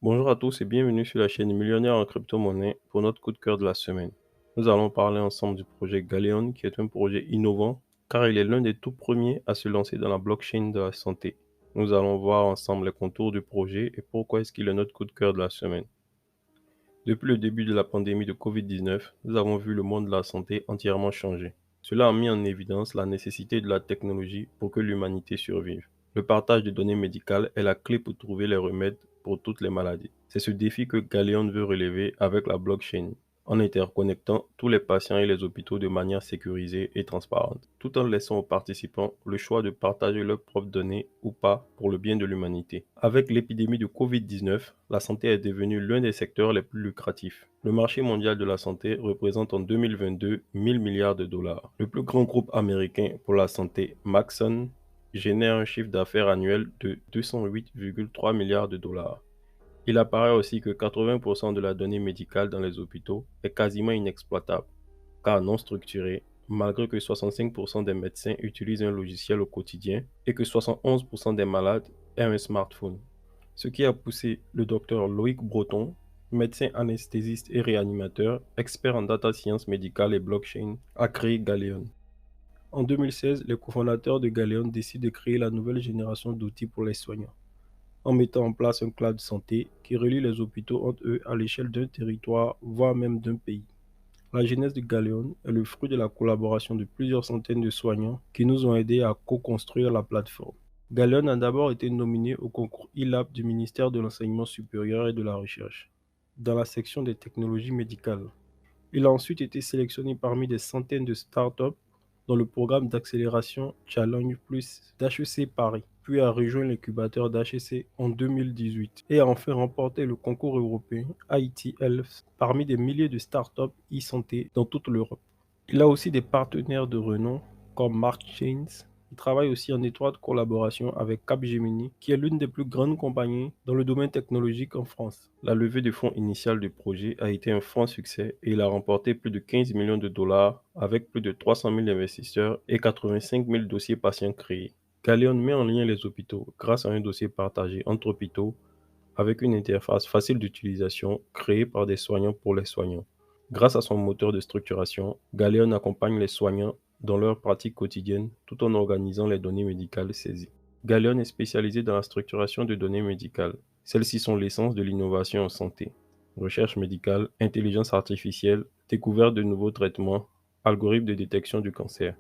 Bonjour à tous et bienvenue sur la chaîne Millionnaire en crypto-monnaie pour notre coup de cœur de la semaine. Nous allons parler ensemble du projet Galeon qui est un projet innovant car il est l'un des tout premiers à se lancer dans la blockchain de la santé. Nous allons voir ensemble les contours du projet et pourquoi est-ce qu'il est notre coup de cœur de la semaine. Depuis le début de la pandémie de Covid-19, nous avons vu le monde de la santé entièrement changer. Cela a mis en évidence la nécessité de la technologie pour que l'humanité survive. Le partage de données médicales est la clé pour trouver les remèdes pour toutes les maladies. C'est ce défi que Galeon veut relever avec la blockchain, en interconnectant tous les patients et les hôpitaux de manière sécurisée et transparente, tout en laissant aux participants le choix de partager leurs propres données ou pas pour le bien de l'humanité. Avec l'épidémie de Covid-19, la santé est devenue l'un des secteurs les plus lucratifs. Le marché mondial de la santé représente en 2022 1000 milliards de dollars. Le plus grand groupe américain pour la santé, Maxon, génère un chiffre d'affaires annuel de 208,3 milliards de dollars. Il apparaît aussi que 80% de la donnée médicale dans les hôpitaux est quasiment inexploitable, car non structurée, malgré que 65% des médecins utilisent un logiciel au quotidien et que 71% des malades aient un smartphone. Ce qui a poussé le docteur Loïc Breton, médecin anesthésiste et réanimateur, expert en data science médicale et blockchain, à créer Galeon. En 2016, les cofondateurs de Galeon décident de créer la nouvelle génération d'outils pour les soignants en mettant en place un cloud santé qui relie les hôpitaux entre eux à l'échelle d'un territoire, voire même d'un pays. La genèse de Galeon est le fruit de la collaboration de plusieurs centaines de soignants qui nous ont aidés à co-construire la plateforme. Galeon a d'abord été nominé au concours ILAP du ministère de l'Enseignement supérieur et de la Recherche, dans la section des technologies médicales. Il a ensuite été sélectionné parmi des centaines de startups dans le programme d'accélération Challenge Plus d'HEC Paris, puis a rejoint l'incubateur d'HEC en 2018 et a enfin remporté le concours européen IT Health parmi des milliers de startups e-santé dans toute l'Europe. Il a aussi des partenaires de renom comme Mark Chains. Il travaille aussi en étroite collaboration avec Capgemini, qui est l'une des plus grandes compagnies dans le domaine technologique en France. La levée de fonds initiale du projet a été un franc succès et il a remporté plus de 15 millions de dollars avec plus de 300 000 investisseurs et 85 000 dossiers patients créés. Galeon met en lien les hôpitaux grâce à un dossier partagé entre hôpitaux avec une interface facile d'utilisation créée par des soignants pour les soignants. Grâce à son moteur de structuration, Galeon accompagne les soignants dans leurs pratiques quotidiennes tout en organisant les données médicales saisies. Galeon est spécialisé dans la structuration de données médicales. Celles-ci sont l'essence de l'innovation en santé. Recherche médicale, intelligence artificielle, découverte de nouveaux traitements, algorithmes de détection du cancer.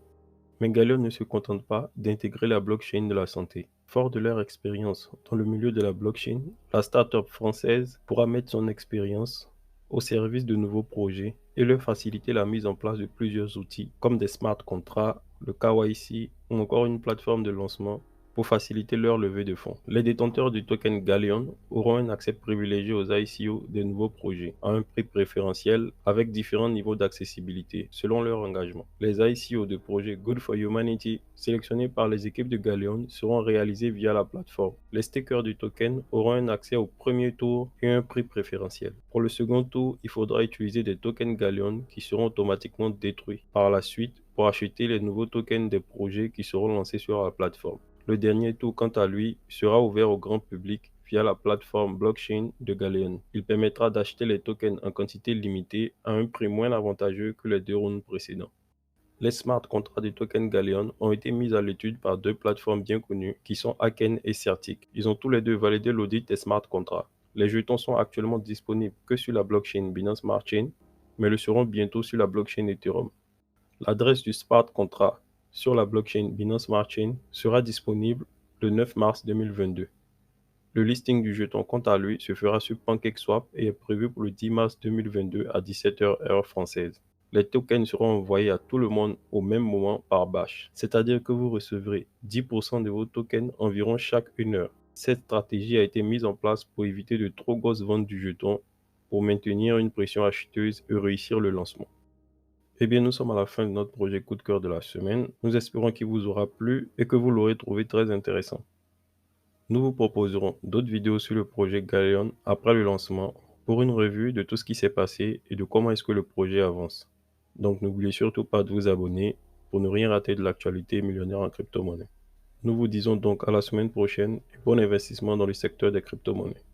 Mais Galeon ne se contente pas d'intégrer la blockchain de la santé. Fort de leur expérience dans le milieu de la blockchain, la start-up française pourra mettre son expérience au service de nouveaux projets et leur faciliter la mise en place de plusieurs outils comme des smart contracts, le KYC ou encore une plateforme de lancement pour faciliter leur levée de fonds. Les détenteurs du token Galeon auront un accès privilégié aux ICO des nouveaux projets à un prix préférentiel avec différents niveaux d'accessibilité selon leur engagement. Les ICO de projets Good for Humanity sélectionnés par les équipes de Galeon seront réalisés via la plateforme. Les stakers du token auront un accès au premier tour et un prix préférentiel. Pour le second tour, il faudra utiliser des tokens Galeon qui seront automatiquement détruits par la suite pour acheter les nouveaux tokens des projets qui seront lancés sur la plateforme. Le dernier tour, quant à lui, sera ouvert au grand public via la plateforme blockchain de Galeon. Il permettra d'acheter les tokens en quantité limitée à un prix moins avantageux que les deux rounds précédents. Les smart contracts du token Galeon ont été mis à l'étude par deux plateformes bien connues qui sont Aken et Certic. Ils ont tous les deux validé l'audit des smart contracts. Les jetons sont actuellement disponibles que sur la blockchain Binance Smart Chain, mais le seront bientôt sur la blockchain Ethereum. L'adresse du smart contract sur la blockchain Binance Smart Chain sera disponible le 9 mars 2022. Le listing du jeton, quant à lui, se fera sur PancakeSwap et est prévu pour le 10 mars 2022 à 17h heure française. Les tokens seront envoyés à tout le monde au même moment par batch, c'est-à-dire que vous recevrez 10% de vos tokens environ chaque 1 heure. Cette stratégie a été mise en place pour éviter de trop grosses ventes du jeton, pour maintenir une pression acheteuse et réussir le lancement. Eh bien, nous sommes à la fin de notre projet coup de cœur de la semaine. Nous espérons qu'il vous aura plu et que vous l'aurez trouvé très intéressant. Nous vous proposerons d'autres vidéos sur le projet Galeon après le lancement pour une revue de tout ce qui s'est passé et de comment est-ce que le projet avance. Donc n'oubliez surtout pas de vous abonner pour ne rien rater de l'actualité millionnaire en crypto-monnaie. Nous vous disons donc à la semaine prochaine et bon investissement dans le secteur des crypto-monnaies.